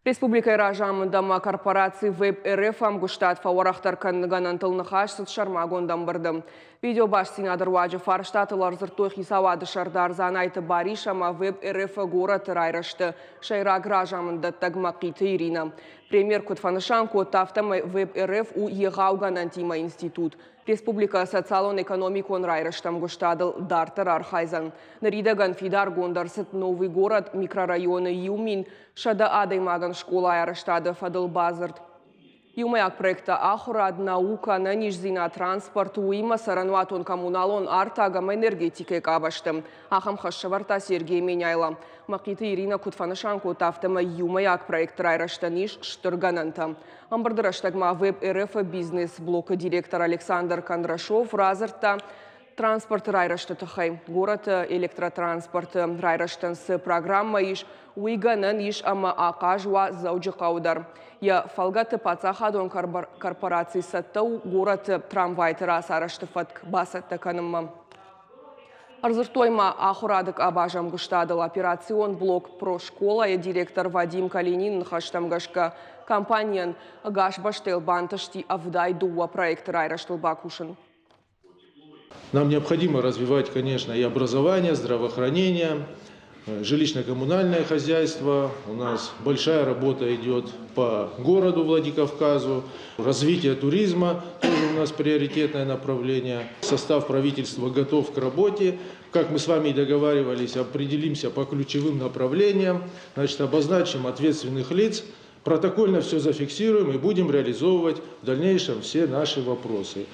Республика Иражамындама корпорации Веб РФ амгуштат фаурахтар канныганан тылныхаш сытшармагондан бырдым. Видео баш сенатор Ваджи Фарштатылар зыртой хисавады шардар занайты баришама Веб РФ город райрашты. Шайра гражамында тагмакиты Ирина. Премьер Кутфанышан коттафтама Веб РФ у Егауганан Тима институт. Республика социалон экономикон райраштам гуштадыл дартар архайзан. Наридаган Фидар Гондарсет Новый город микрорайоны Юмин шада адаймаган школа айраштады Фадыл Базард. Юмаяк проекта Ахурад наука на нижзина транспорт уима сарануатон коммуналон артагам энергетике кабаштым. Ахам хашшаварта Сергей Меняйла. Макиты Ирина Кутфанышанко тафтама Юмаяк проект райраштаниш штыргананта. Амбардыраштагма Веб РФ бизнес блока директор Александр Кондрашов разарта транспорт райраштатахай. Город электротранспорт райраштан с программа иш уиганан иш ама акажва зауджи каудар. Я фалгаты пацахадон корпорации саттау город трамвай террас араштыфат басатта канымма. Арзыртойма ахурадык абажам гыштадыл операцион блок про школа и директор Вадим Калинин хаштамгашка компаниян гашбаштел банташти авдай дуа проект райраштыл бакушин. Нам необходимо развивать, конечно, и образование, здравоохранение, жилищно-коммунальное хозяйство. У нас большая работа идет по городу Владикавказу. Развитие туризма тоже у нас приоритетное направление. Состав правительства готов к работе. Как мы с вами и договаривались, определимся по ключевым направлениям, значит, обозначим ответственных лиц, протокольно все зафиксируем и будем реализовывать в дальнейшем все наши вопросы.